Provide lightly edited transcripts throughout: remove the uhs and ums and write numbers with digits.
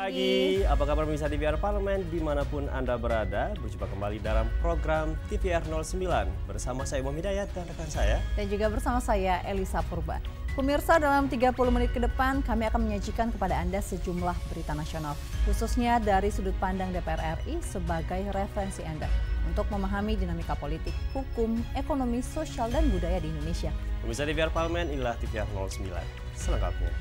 pagi. Apa kabar pemirsa TVR Parlemen dimanapun Anda berada? Berjumpa kembali dalam program TVR 09 bersama saya Umam Hidayat dan rekan saya. Dan juga bersama saya Elisa Purba. Pemirsa, dalam 30 menit ke depan kami akan menyajikan kepada Anda sejumlah berita nasional, khususnya dari sudut pandang DPR RI sebagai referensi Anda untuk memahami dinamika politik, hukum, ekonomi, sosial, dan budaya di Indonesia. Pemirsa TVR Parlemen, inilah TVR 09 selengkapnya.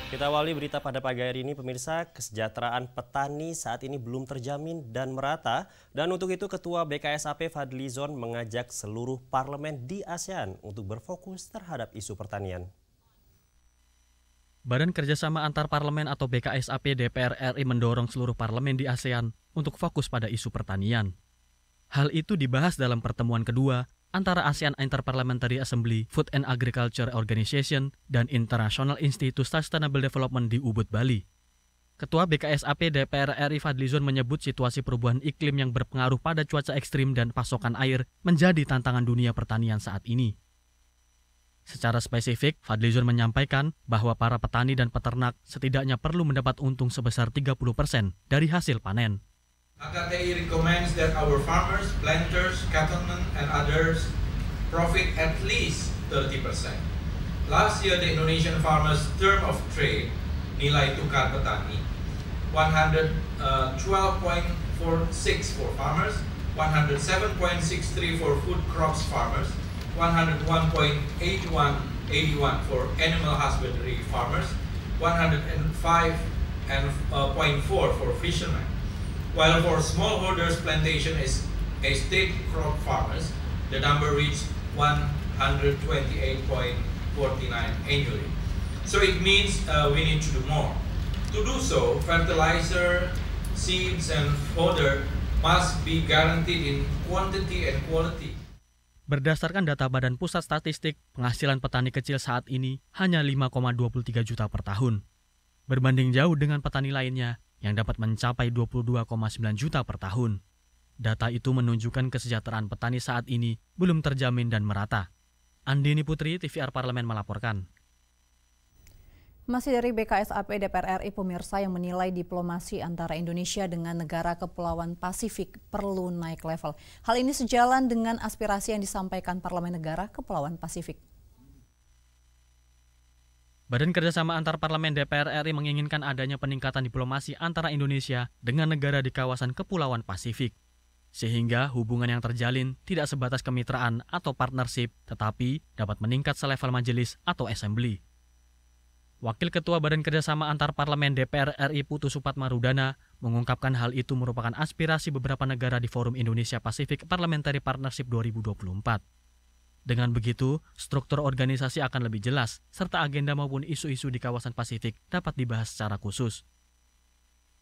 Kita awali berita pada pagi hari ini, pemirsa. Kesejahteraan petani saat ini belum terjamin dan merata. Dan untuk itu Ketua BKSAP Fadlizon mengajak seluruh parlemen di ASEAN untuk berfokus terhadap isu pertanian. Badan Kerjasama Antar Parlemen atau BKSAP DPR RI mendorong seluruh parlemen di ASEAN untuk fokus pada isu pertanian. Hal itu dibahas dalam pertemuan kedua antara ASEAN Interparliamentary Assembly, Food and Agriculture Organization, dan International Institute Sustainable Development di Ubud, Bali. Ketua BKSAP DPR RI Fadlizon menyebut situasi perubahan iklim yang berpengaruh pada cuaca ekstrim dan pasokan air menjadi tantangan dunia pertanian saat ini. Secara spesifik, Fadlizon menyampaikan bahwa para petani dan peternak setidaknya perlu mendapat untung sebesar 30% dari hasil panen. AKTI recommends that our farmers, planters, cattlemen, and others profit at least 30%. Last year, the Indonesian farmers' term of trade, nilai tukar petani, 112.46 for farmers, 107.63 for food crops farmers, 101.81 for animal husbandry farmers, 105.4 for fishermen. While for smallholders, plantation is estate crop farmers, the number reached 128.49 annually. So it means we need to do more. To do so, fertilizer, seeds, and fodder must be guaranteed in quantity and quality. Berdasarkan data Badan Pusat Statistik, penghasilan petani kecil saat ini hanya 5,23 juta per tahun. Berbanding jauh dengan petani lainnya yang dapat mencapai 22,9 juta per tahun. Data itu menunjukkan kesejahteraan petani saat ini belum terjamin dan merata. Andini Putri, TVR Parlemen melaporkan. Masih dari BKSAP DPR RI, pemirsa, yang menilai diplomasi antara Indonesia dengan negara Kepulauan Pasifik perlu naik level. Hal ini sejalan dengan aspirasi yang disampaikan Parlemen Negara Kepulauan Pasifik. Badan Kerjasama Antar Parlemen DPR RI menginginkan adanya peningkatan diplomasi antara Indonesia dengan negara di kawasan Kepulauan Pasifik, sehingga hubungan yang terjalin tidak sebatas kemitraan atau partnership, tetapi dapat meningkat selevel majelis atau assembly. Wakil Ketua Badan Kerjasama Antar Parlemen DPR RI Putu Supatmarudana mengungkapkan hal itu merupakan aspirasi beberapa negara di Forum Indonesia Pacific Parliamentary Partnership 2024. Dengan begitu, struktur organisasi akan lebih jelas, serta agenda maupun isu-isu di kawasan Pasifik dapat dibahas secara khusus.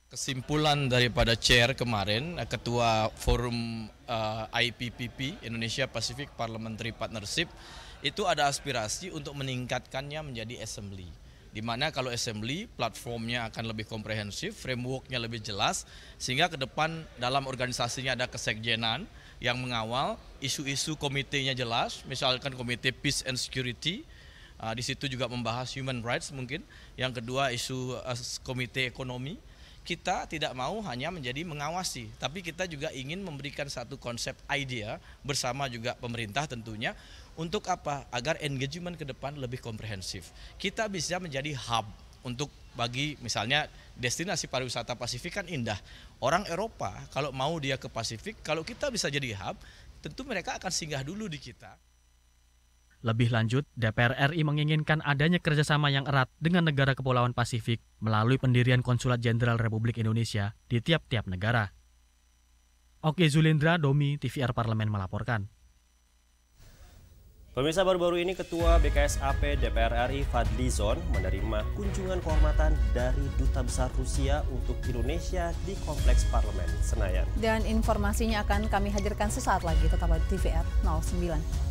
Kesimpulan daripada chair kemarin, Ketua Forum IPPP, Indonesia Pacific Parliamentary Partnership, itu ada aspirasi untuk meningkatkannya menjadi assembly. Di mana kalau assembly, platformnya akan lebih komprehensif, frameworknya lebih jelas, sehingga ke depan dalam organisasinya ada kesekjenan yang mengawal, isu-isu komitenya jelas, misalkan komite Peace and Security, di situ juga membahas human rights mungkin. Yang kedua isu komite ekonomi. Kita tidak mau hanya menjadi mengawasi, tapi kita juga ingin memberikan satu konsep idea bersama juga pemerintah tentunya. Untuk apa? Agar engagement ke depan lebih komprehensif. Kita bisa menjadi hub untuk bagi misalnya destinasi pariwisata Pasifik kan indah. Orang Eropa kalau mau dia ke Pasifik, kalau kita bisa jadi hub, tentu mereka akan singgah dulu di kita. Lebih lanjut, DPR RI menginginkan adanya kerjasama yang erat dengan negara Kepulauan Pasifik melalui pendirian Konsulat Jenderal Republik Indonesia di tiap-tiap negara. Oke Zulindra, Domi, TVR Parlemen melaporkan. Pemirsa, baru-baru ini Ketua BKSAP DPR RI Fadlizon menerima kunjungan kehormatan dari Duta Besar Rusia untuk Indonesia di Kompleks Parlemen Senayan. Dan informasinya akan kami hadirkan sesaat lagi, tetap di TVR 09.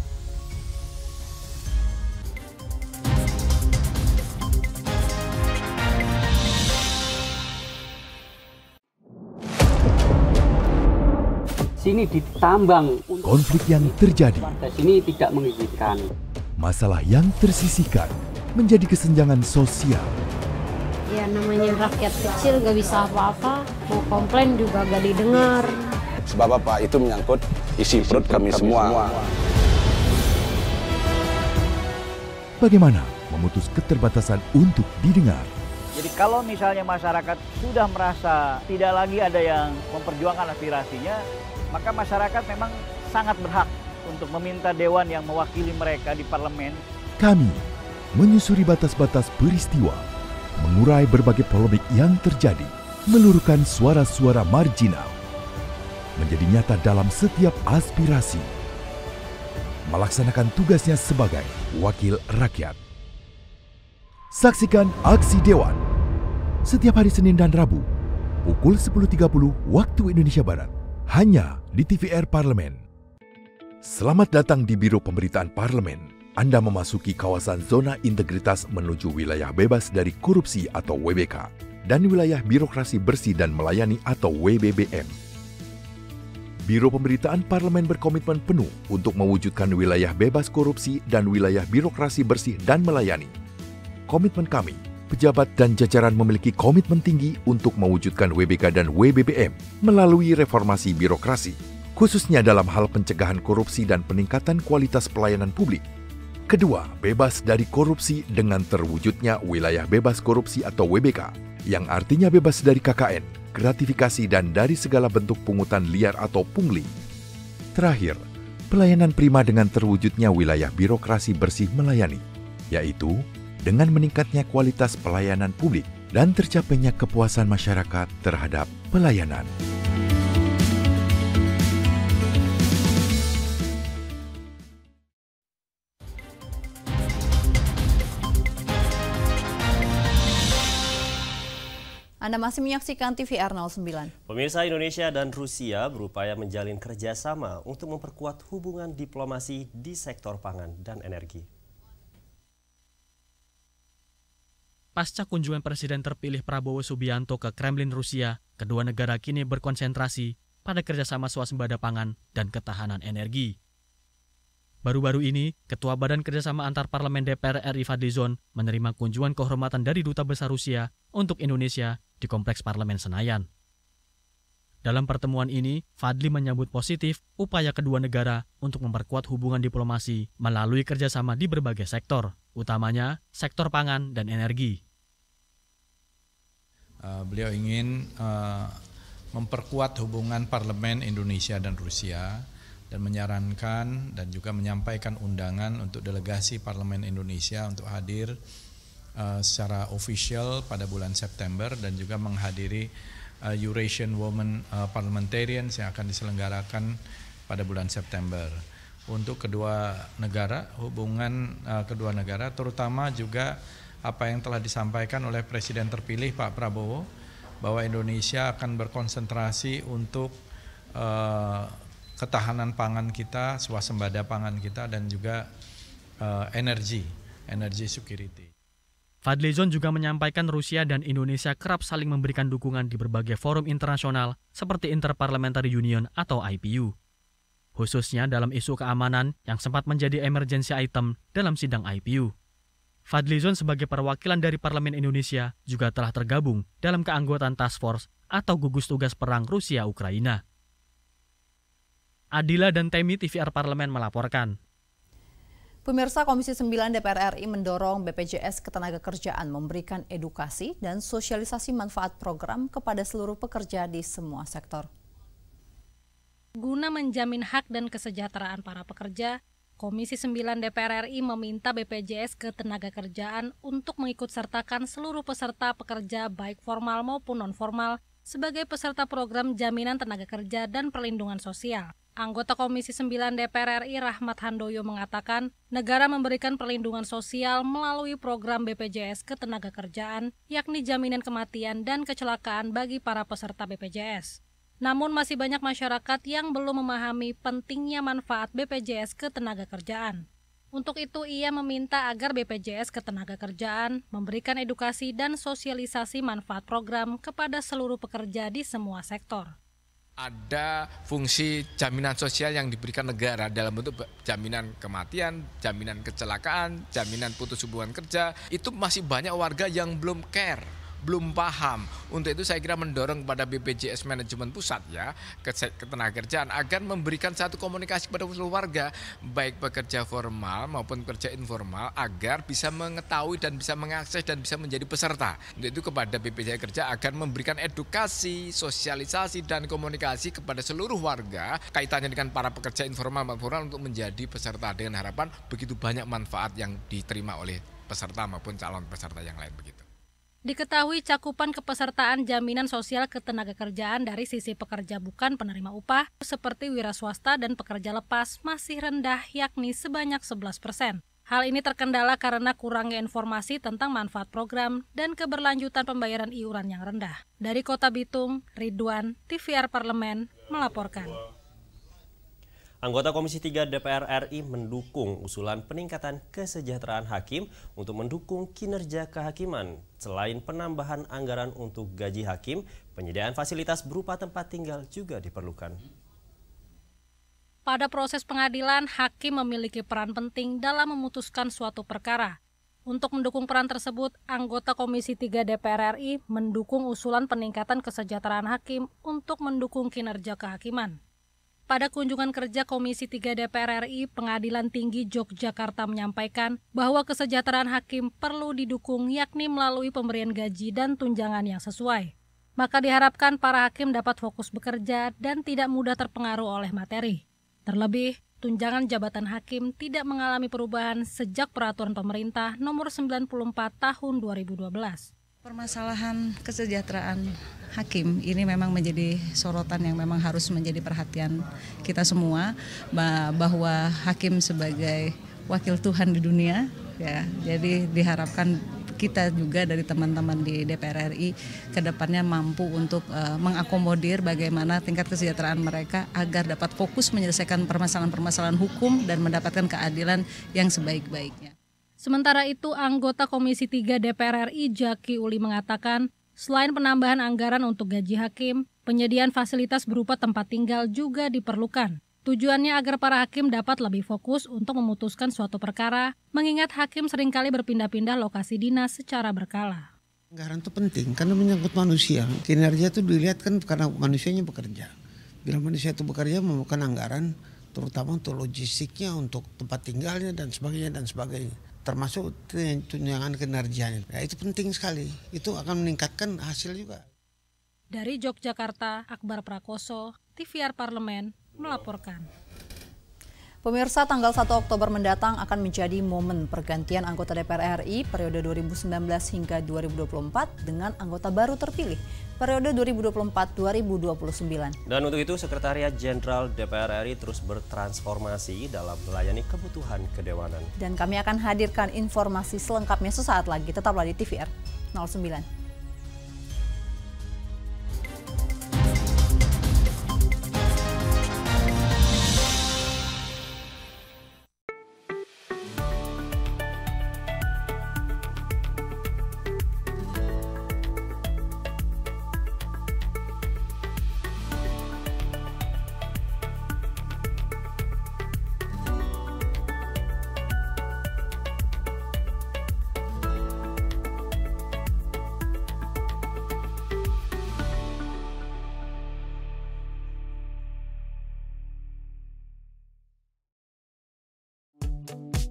Sini ditambang. Konflik yang terjadi Warga sini tidak mengizinkan. masalah yang tersisihkan menjadi kesenjangan sosial. Ya namanya rakyat kecil gak bisa apa-apa, mau komplain juga gak didengar. Sebab apa? Itu menyangkut isi perut kami semua. Bagaimana memutus keterbatasan untuk didengar? Jadi kalau misalnya masyarakat sudah merasa tidak lagi ada yang memperjuangkan aspirasinya, maka masyarakat memang sangat berhak untuk meminta dewan yang mewakili mereka di parlemen. Kami menyusuri batas-batas peristiwa, mengurai berbagai polemik yang terjadi, meluruskan suara-suara marginal, menjadi nyata dalam setiap aspirasi, melaksanakan tugasnya sebagai wakil rakyat. Saksikan Aksi Dewan setiap hari Senin dan Rabu pukul 10.30 waktu Indonesia Barat hanya di TVR Parlemen. Selamat datang di Biro Pemberitaan Parlemen. Anda memasuki kawasan zona integritas menuju wilayah bebas dari korupsi atau WBK dan wilayah birokrasi bersih dan melayani atau WBBM. Biro Pemberitaan Parlemen berkomitmen penuh untuk mewujudkan wilayah bebas korupsi dan wilayah birokrasi bersih dan melayani. Komitmen kami, pejabat dan jajaran memiliki komitmen tinggi untuk mewujudkan WBK dan WBBM melalui reformasi birokrasi, khususnya dalam hal pencegahan korupsi dan peningkatan kualitas pelayanan publik. Kedua, bebas dari korupsi dengan terwujudnya wilayah bebas korupsi atau WBK, yang artinya bebas dari KKN, gratifikasi dan dari segala bentuk pungutan liar atau pungli. Terakhir, pelayanan prima dengan terwujudnya wilayah birokrasi bersih melayani, yaitu dengan meningkatnya kualitas pelayanan publik dan tercapainya kepuasan masyarakat terhadap pelayanan. Anda masih menyaksikan TVR 09. Pemirsa, Indonesia dan Rusia berupaya menjalin kerjasama untuk memperkuat hubungan diplomasi di sektor pangan dan energi. Pasca kunjungan Presiden terpilih Prabowo Subianto ke Kremlin Rusia, kedua negara kini berkonsentrasi pada kerjasama swasembada pangan dan ketahanan energi. Baru-baru ini, Ketua Badan Kerjasama Antar Parlemen DPR RI Fadlizon menerima kunjungan kehormatan dari Duta Besar Rusia untuk Indonesia di Kompleks Parlemen Senayan. Dalam pertemuan ini, Fadli menyambut positif upaya kedua negara untuk memperkuat hubungan diplomasi melalui kerjasama di berbagai sektor, utamanya sektor pangan dan energi. Beliau ingin memperkuat hubungan parlemen Indonesia dan Rusia dan menyarankan dan juga menyampaikan undangan untuk delegasi parlemen Indonesia untuk hadir secara official pada bulan September dan juga menghadiri Eurasian Women Parliamentarians yang akan diselenggarakan pada bulan September. Untuk kedua negara, hubungan kedua negara, terutama juga apa yang telah disampaikan oleh Presiden terpilih Pak Prabowo, bahwa Indonesia akan berkonsentrasi untuk ketahanan pangan kita, swasembada pangan kita, dan juga energi security. Fadlizon juga menyampaikan Rusia dan Indonesia kerap saling memberikan dukungan di berbagai forum internasional seperti Interparliamentary Union atau IPU, khususnya dalam isu keamanan yang sempat menjadi emergency item dalam sidang IPU. Fadlizon sebagai perwakilan dari Parlemen Indonesia juga telah tergabung dalam keanggotaan Task Force atau gugus tugas perang Rusia-Ukraina. Adila dan Temi, TVR Parlemen melaporkan. Pemirsa, Komisi 9 DPR RI mendorong BPJS Ketenagakerjaan memberikan edukasi dan sosialisasi manfaat program kepada seluruh pekerja di semua sektor. Guna menjamin hak dan kesejahteraan para pekerja, Komisi 9 DPR RI meminta BPJS Ketenagakerjaan untuk mengikutsertakan seluruh peserta pekerja baik formal maupun non-formal sebagai peserta program jaminan tenaga kerja dan perlindungan sosial. Anggota Komisi 9 DPR RI Rahmat Handoyo mengatakan, negara memberikan perlindungan sosial melalui program BPJS Ketenagakerjaan, yakni jaminan kematian dan kecelakaan bagi para peserta BPJS. Namun masih banyak masyarakat yang belum memahami pentingnya manfaat BPJS Ketenagakerjaan. Untuk itu, ia meminta agar BPJS Ketenagakerjaan memberikan edukasi dan sosialisasi manfaat program kepada seluruh pekerja di semua sektor. Ada fungsi jaminan sosial yang diberikan negara dalam bentuk jaminan kematian, jaminan kecelakaan, jaminan putus hubungan kerja. Itu masih banyak warga yang belum care, belum paham. Untuk itu saya kira mendorong kepada BPJS Manajemen Pusat ya, Ketenagakerjaan agar memberikan satu komunikasi kepada seluruh warga, baik pekerja formal maupun pekerja informal, agar bisa mengetahui dan bisa mengakses dan bisa menjadi peserta. Untuk itu kepada BPJS Kerja agar memberikan edukasi, sosialisasi dan komunikasi kepada seluruh warga kaitannya dengan para pekerja informal maupun formal untuk menjadi peserta, dengan harapan begitu banyak manfaat yang diterima oleh peserta maupun calon peserta yang lain begitu. Diketahui cakupan kepesertaan jaminan sosial ketenagakerjaan dari sisi pekerja bukan penerima upah seperti wira swasta dan pekerja lepas masih rendah, yakni sebanyak 11%. Hal ini terkendala karena kurangnya informasi tentang manfaat program dan keberlanjutan pembayaran iuran yang rendah. Dari Kota Bitung, Ridwan, TVR Parlemen, melaporkan. Anggota Komisi 3 DPR RI mendukung usulan peningkatan kesejahteraan hakim untuk mendukung kinerja kehakiman. Selain penambahan anggaran untuk gaji hakim, penyediaan fasilitas berupa tempat tinggal juga diperlukan. Pada proses pengadilan, hakim memiliki peran penting dalam memutuskan suatu perkara. Untuk mendukung peran tersebut, anggota Komisi 3 DPR RI mendukung usulan peningkatan kesejahteraan hakim untuk mendukung kinerja kehakiman. Pada kunjungan kerja Komisi 3 DPR RI, Pengadilan Tinggi Yogyakarta menyampaikan bahwa kesejahteraan hakim perlu didukung, yakni melalui pemberian gaji dan tunjangan yang sesuai. Maka diharapkan para hakim dapat fokus bekerja dan tidak mudah terpengaruh oleh materi. Terlebih, tunjangan jabatan hakim tidak mengalami perubahan sejak Peraturan Pemerintah Nomor 94 Tahun 2012. Permasalahan kesejahteraan hakim ini memang menjadi sorotan yang memang harus menjadi perhatian kita semua, bahwa hakim sebagai wakil Tuhan di dunia ya. Jadi diharapkan kita juga dari teman-teman di DPR RI ke depannya mampu untuk mengakomodir bagaimana tingkat kesejahteraan mereka agar dapat fokus menyelesaikan permasalahan-permasalahan hukum dan mendapatkan keadilan yang sebaik-baiknya. Sementara itu, anggota Komisi 3 DPR RI Jaki Uli mengatakan, selain penambahan anggaran untuk gaji hakim, penyediaan fasilitas berupa tempat tinggal juga diperlukan. Tujuannya agar para hakim dapat lebih fokus untuk memutuskan suatu perkara, mengingat hakim seringkali berpindah-pindah lokasi dinas secara berkala. Anggaran itu penting karena menyangkut manusia. Kinerja itu dilihat kan karena manusianya bekerja. Bila manusia itu bekerja memerlukan anggaran, terutama untuk logistiknya, untuk tempat tinggalnya dan sebagainya. Termasuk tunjangan kinerjanya. Ya, itu penting sekali. Itu akan meningkatkan hasil juga. Dari Yogyakarta, Akbar Prakoso, TVR Parlemen, melaporkan. Pemirsa, tanggal 1 Oktober mendatang akan menjadi momen pergantian anggota DPR RI periode 2019 hingga 2024 dengan anggota baru terpilih periode 2024-2029. Dan untuk itu, Sekretariat Jenderal DPR RI terus bertransformasi dalam melayani kebutuhan kedewanan. Dan kami akan hadirkan informasi selengkapnya sesaat lagi. Tetaplah di TVR 09.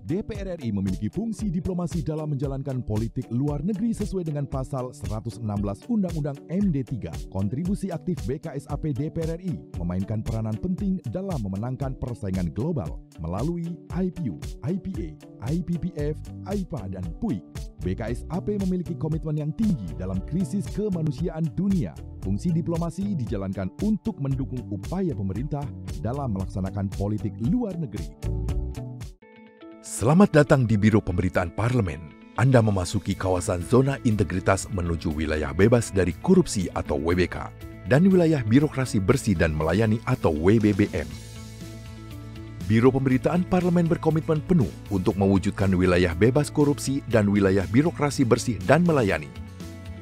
DPR RI memiliki fungsi diplomasi dalam menjalankan politik luar negeri sesuai dengan pasal 116 Undang-Undang MD3. Kontribusi aktif BKSAP DPR RI memainkan peranan penting dalam memenangkan persaingan global melalui IPU, IPA, IPPF, AIPA, dan PUIK. BKSAP memiliki komitmen yang tinggi dalam krisis kemanusiaan dunia. Fungsi diplomasi dijalankan untuk mendukung upaya pemerintah dalam melaksanakan politik luar negeri. Selamat datang di Biro Pemberitaan Parlemen. Anda memasuki kawasan zona integritas menuju wilayah bebas dari korupsi atau WBK dan wilayah birokrasi bersih dan melayani atau WBBM. Biro Pemberitaan Parlemen berkomitmen penuh untuk mewujudkan wilayah bebas korupsi dan wilayah birokrasi bersih dan melayani.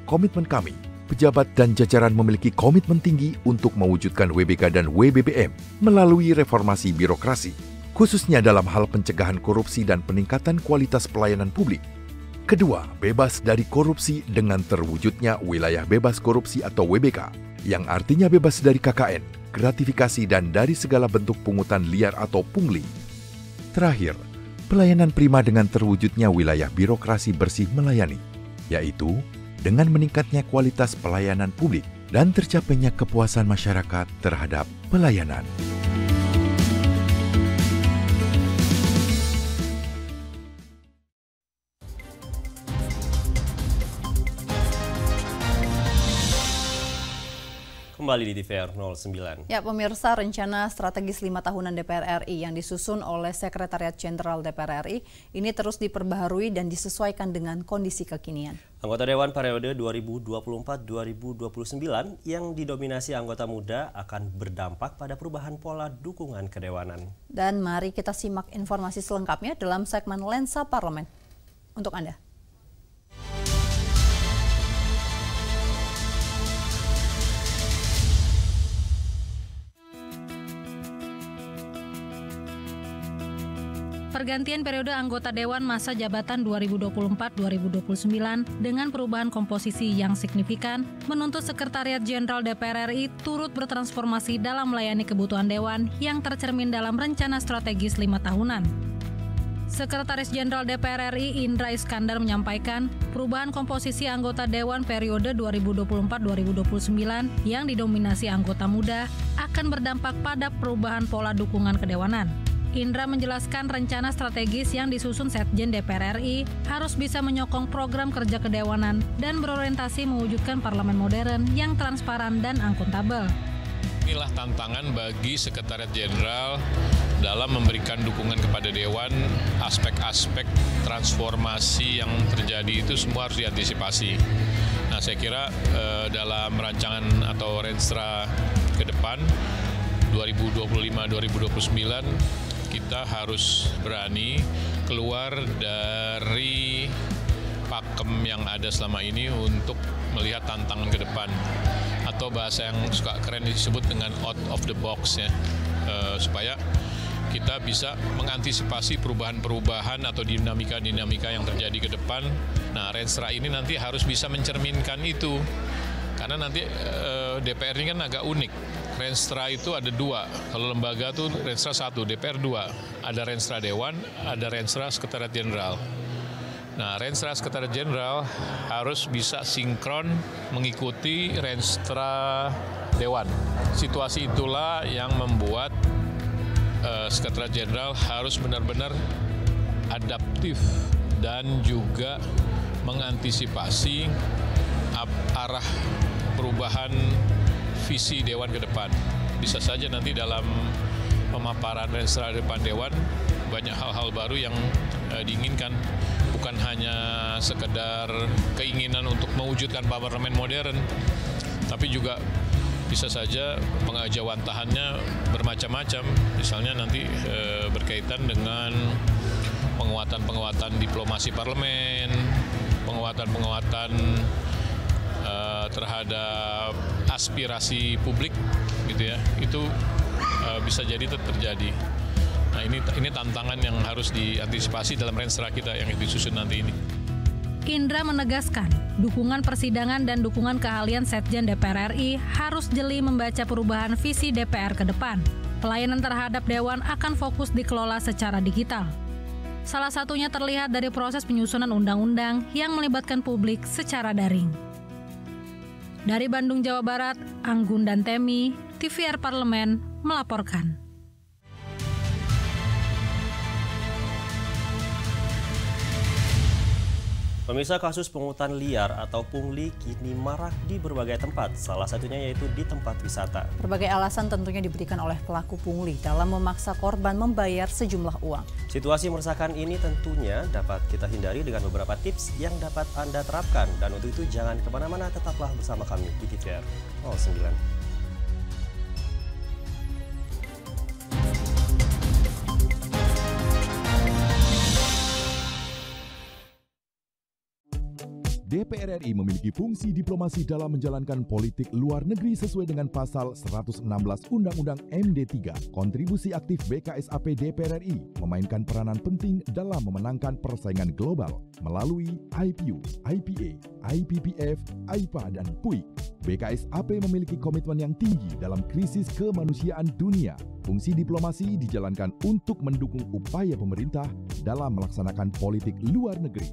Komitmen kami pejabat dan jajaran memiliki komitmen tinggi untuk mewujudkan WBK dan WBBM melalui reformasi birokrasi, khususnya dalam hal pencegahan korupsi dan peningkatan kualitas pelayanan publik. Kedua, bebas dari korupsi dengan terwujudnya wilayah bebas korupsi atau WBK, yang artinya bebas dari KKN, gratifikasi dan dari segala bentuk pungutan liar atau pungli. Terakhir, pelayanan prima dengan terwujudnya wilayah birokrasi bersih melayani, yaitu dengan meningkatnya kualitas pelayanan publik dan tercapainya kepuasan masyarakat terhadap pelayanan. Kembali di TVR 09. Ya, pemirsa, rencana strategis 5 tahunan DPR RI yang disusun oleh Sekretariat Jenderal DPR RI ini terus diperbaharui dan disesuaikan dengan kondisi kekinian. Anggota Dewan periode 2024-2029 yang didominasi anggota muda akan berdampak pada perubahan pola dukungan kedewanan. Dan mari kita simak informasi selengkapnya dalam segmen Lensa Parlemen. Untuk Anda. Pergantian periode anggota Dewan masa jabatan 2024-2029 dengan perubahan komposisi yang signifikan menuntut Sekretariat Jenderal DPR RI turut bertransformasi dalam melayani kebutuhan Dewan yang tercermin dalam rencana strategis 5 tahunan. Sekretaris Jenderal DPR RI Indra Iskandar menyampaikan perubahan komposisi anggota Dewan periode 2024-2029 yang didominasi anggota muda akan berdampak pada perubahan pola dukungan kedewanan. Indra menjelaskan rencana strategis yang disusun Setjen DPR RI harus bisa menyokong program kerja kedewanan dan berorientasi mewujudkan parlemen modern yang transparan dan akuntabel. Inilah tantangan bagi Sekretariat Jenderal dalam memberikan dukungan kepada Dewan. Aspek-aspek transformasi yang terjadi itu semua harus diantisipasi. Nah, saya kira dalam rancangan atau renstra ke depan 2025-2029 kita harus berani keluar dari pakem yang ada selama ini untuk melihat tantangan ke depan, atau bahasa yang suka keren disebut dengan out of the box ya, supaya kita bisa mengantisipasi perubahan-perubahan atau dinamika-dinamika yang terjadi ke depan. Nah, renstra ini nanti harus bisa mencerminkan itu, karena nanti DPR ini kan agak unik. Renstra itu ada dua, kalau lembaga tuh Renstra 1, DPR 2. Ada Renstra Dewan, ada Renstra Sekretariat Jenderal. Nah, Renstra Sekretariat Jenderal harus bisa sinkron mengikuti Renstra Dewan. Situasi itulah yang membuat Sekretariat Jenderal harus benar-benar adaptif dan juga mengantisipasi arah perubahan visi Dewan ke depan. Bisa saja nanti dalam pemaparan Renstra depan Dewan banyak hal-hal baru yang diinginkan, bukan hanya sekedar keinginan untuk mewujudkan parlemen modern, tapi juga bisa saja pengajawantahannya bermacam-macam. Misalnya nanti berkaitan dengan penguatan-penguatan diplomasi parlemen, penguatan-penguatan terhadap aspirasi publik, gitu ya, itu bisa jadi terjadi. Nah, ini tantangan yang harus diantisipasi dalam renstra kita yang disusun nanti ini. Indra menegaskan, dukungan persidangan dan dukungan keahlian Setjen DPR RI harus jeli membaca perubahan visi DPR ke depan. Pelayanan terhadap Dewan akan fokus dikelola secara digital. Salah satunya terlihat dari proses penyusunan undang-undang yang melibatkan publik secara daring. Dari Bandung, Jawa Barat, Anggun dan Temi, TVR Parlemen melaporkan. Pemirsa, kasus pungutan liar atau pungli kini marak di berbagai tempat, salah satunya yaitu di tempat wisata. Berbagai alasan tentunya diberikan oleh pelaku pungli dalam memaksa korban membayar sejumlah uang. Situasi meresahkan ini tentunya dapat kita hindari dengan beberapa tips yang dapat Anda terapkan. Dan untuk itu jangan kemana-mana, tetaplah bersama kami di TVR 09. DPR RI memiliki fungsi diplomasi dalam menjalankan politik luar negeri sesuai dengan pasal 116 Undang-Undang MD3. Kontribusi aktif BKSAP DPR RI memainkan peranan penting dalam memenangkan persaingan global melalui IPU, IPA, IPPF, IPA, dan PUIK. BKSAP memiliki komitmen yang tinggi dalam krisis kemanusiaan dunia. Fungsi diplomasi dijalankan untuk mendukung upaya pemerintah dalam melaksanakan politik luar negeri.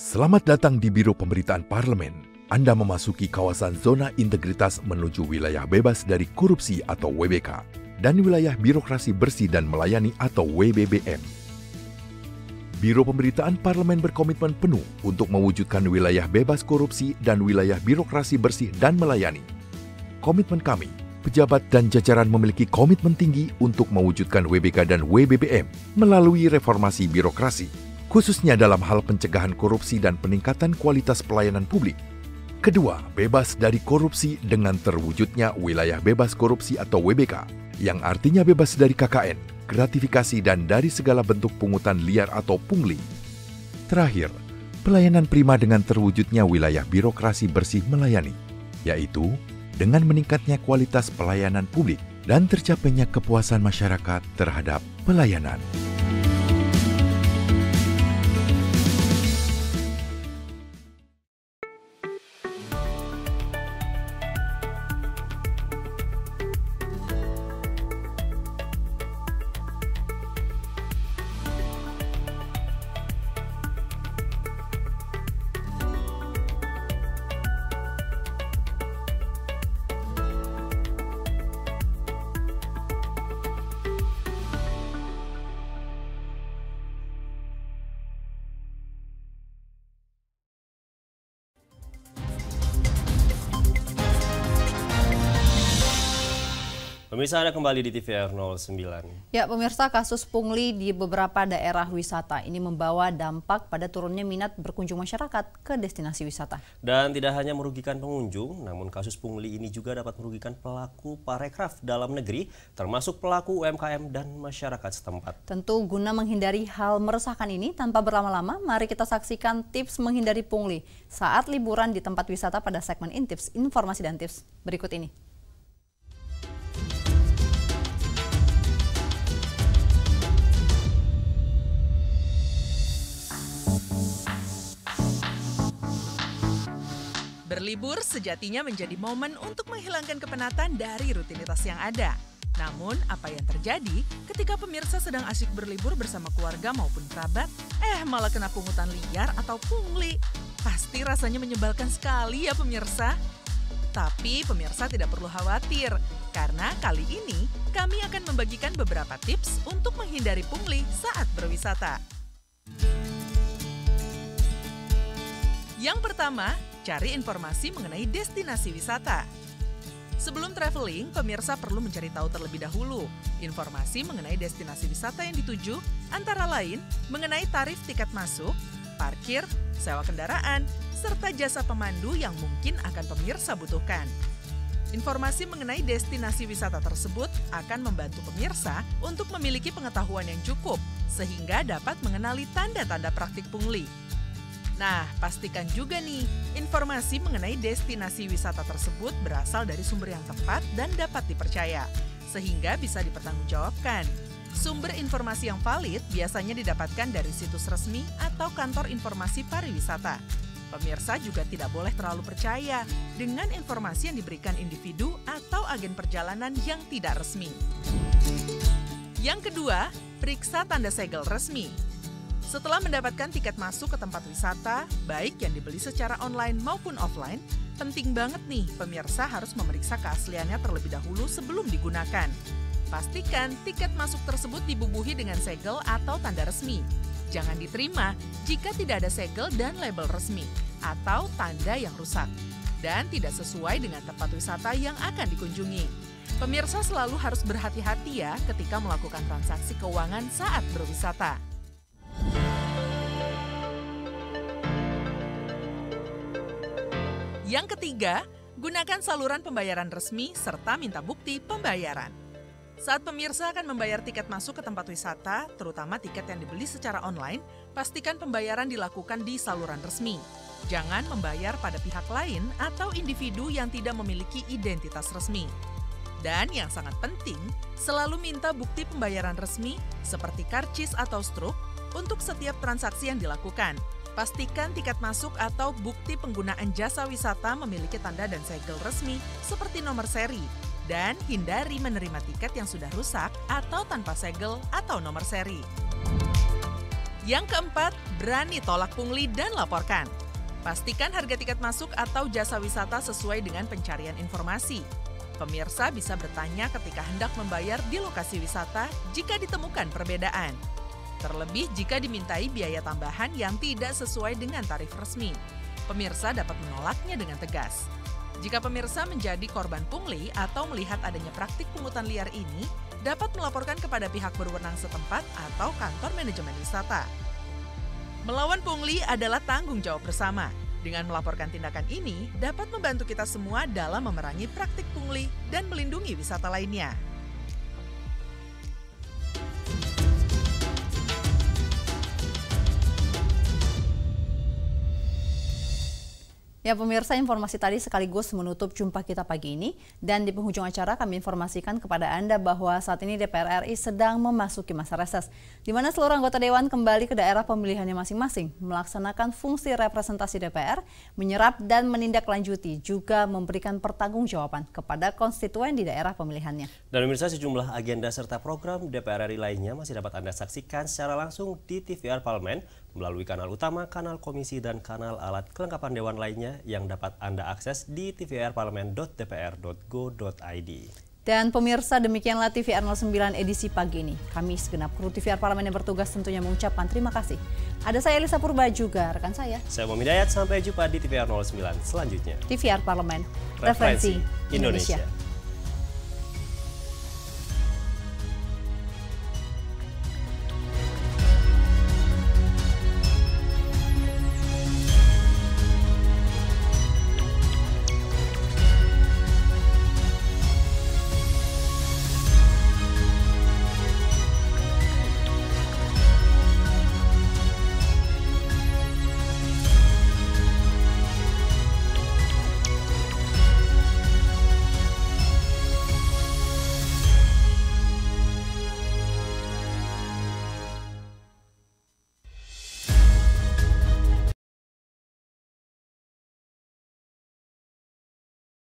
Selamat datang di Biro Pemberitaan Parlemen. Anda memasuki kawasan zona integritas menuju wilayah bebas dari korupsi atau WBK dan wilayah birokrasi bersih dan melayani atau WBBM. Biro Pemberitaan Parlemen berkomitmen penuh untuk mewujudkan wilayah bebas korupsi dan wilayah birokrasi bersih dan melayani. Komitmen kami, pejabat dan jajaran memiliki komitmen tinggi untuk mewujudkan WBK dan WBBM melalui reformasi birokrasi, khususnya dalam hal pencegahan korupsi dan peningkatan kualitas pelayanan publik. Kedua, bebas dari korupsi dengan terwujudnya wilayah bebas korupsi atau WBK, yang artinya bebas dari KKN, gratifikasi dan dari segala bentuk pungutan liar atau pungli. Terakhir, pelayanan prima dengan terwujudnya wilayah birokrasi bersih melayani, yaitu dengan meningkatnya kualitas pelayanan publik dan tercapainya kepuasan masyarakat terhadap pelayanan. Pemirsa, Anda kembali di TVR 09. Ya, pemirsa, kasus pungli di beberapa daerah wisata ini membawa dampak pada turunnya minat berkunjung masyarakat ke destinasi wisata. Dan tidak hanya merugikan pengunjung, namun kasus pungli ini juga dapat merugikan pelaku parekraf dalam negeri, termasuk pelaku UMKM dan masyarakat setempat. Tentu guna menghindari hal meresahkan ini, tanpa berlama-lama, mari kita saksikan tips menghindari pungli saat liburan di tempat wisata pada segmen Intips, Informasi dan Tips berikut ini. Berlibur sejatinya menjadi momen untuk menghilangkan kepenatan dari rutinitas yang ada. Namun, apa yang terjadi ketika pemirsa sedang asyik berlibur bersama keluarga maupun kerabat, malah kena pungutan liar atau pungli? Pasti rasanya menyebalkan sekali ya pemirsa. Tapi pemirsa tidak perlu khawatir, karena kali ini kami akan membagikan beberapa tips untuk menghindari pungli saat berwisata. Yang pertama, cari informasi mengenai destinasi wisata. Sebelum traveling, pemirsa perlu mencari tahu terlebih dahulu informasi mengenai destinasi wisata yang dituju, antara lain mengenai tarif tiket masuk, parkir, sewa kendaraan, serta jasa pemandu yang mungkin akan pemirsa butuhkan. Informasi mengenai destinasi wisata tersebut akan membantu pemirsa untuk memiliki pengetahuan yang cukup, sehingga dapat mengenali tanda-tanda praktik pungli. Nah, pastikan juga nih, informasi mengenai destinasi wisata tersebut berasal dari sumber yang tepat dan dapat dipercaya, sehingga bisa dipertanggungjawabkan. Sumber informasi yang valid biasanya didapatkan dari situs resmi atau kantor informasi pariwisata. Pemirsa juga tidak boleh terlalu percaya dengan informasi yang diberikan individu atau agen perjalanan yang tidak resmi. Yang kedua, periksa tanda segel resmi. Setelah mendapatkan tiket masuk ke tempat wisata, baik yang dibeli secara online maupun offline, penting banget nih pemirsa harus memeriksa keasliannya terlebih dahulu sebelum digunakan. Pastikan tiket masuk tersebut dibubuhi dengan segel atau tanda resmi. Jangan diterima jika tidak ada segel dan label resmi atau tanda yang rusak dan tidak sesuai dengan tempat wisata yang akan dikunjungi. Pemirsa selalu harus berhati-hati ya ketika melakukan transaksi keuangan saat berwisata. Yang ketiga, gunakan saluran pembayaran resmi serta minta bukti pembayaran. Saat pemirsa akan membayar tiket masuk ke tempat wisata, terutama tiket yang dibeli secara online, pastikan pembayaran dilakukan di saluran resmi. Jangan membayar pada pihak lain atau individu yang tidak memiliki identitas resmi. Dan yang sangat penting, selalu minta bukti pembayaran resmi seperti karcis atau struk untuk setiap transaksi yang dilakukan. Pastikan tiket masuk atau bukti penggunaan jasa wisata memiliki tanda dan segel resmi seperti nomor seri. Dan hindari menerima tiket yang sudah rusak atau tanpa segel atau nomor seri. Yang keempat, berani tolak pungli dan laporkan. Pastikan harga tiket masuk atau jasa wisata sesuai dengan pencarian informasi. Pemirsa bisa bertanya ketika hendak membayar di lokasi wisata jika ditemukan perbedaan. Terlebih jika dimintai biaya tambahan yang tidak sesuai dengan tarif resmi. Pemirsa dapat menolaknya dengan tegas. Jika pemirsa menjadi korban pungli atau melihat adanya praktik pungutan liar ini, dapat melaporkan kepada pihak berwenang setempat atau kantor manajemen wisata. Melawan pungli adalah tanggung jawab bersama. Dengan melaporkan tindakan ini, dapat membantu kita semua dalam memerangi praktik pungli dan melindungi wisata lainnya. Ya pemirsa, informasi tadi sekaligus menutup jumpa kita pagi ini. Dan di penghujung acara kami informasikan kepada Anda bahwa saat ini DPR RI sedang memasuki masa reses, di mana seluruh anggota Dewan kembali ke daerah pemilihannya masing-masing, melaksanakan fungsi representasi DPR, menyerap dan menindaklanjuti, juga memberikan pertanggungjawaban kepada konstituen di daerah pemilihannya. Dan pemirsa, sejumlah agenda serta program DPR RI lainnya masih dapat Anda saksikan secara langsung di TVR Parlemen, melalui kanal utama, kanal komisi, dan kanal alat kelengkapan Dewan lainnya yang dapat Anda akses di tvrparlemen.dpr.go.id. Dan pemirsa, demikianlah TVR 09 edisi pagi ini. Kami segenap kru TVR Parlemen yang bertugas tentunya mengucapkan terima kasih. Ada saya Elisa Purba, juga rekan saya. Saya Muhammad Hidayat, sampai jumpa di TVR 09 selanjutnya. TVR Parlemen, referensi Indonesia.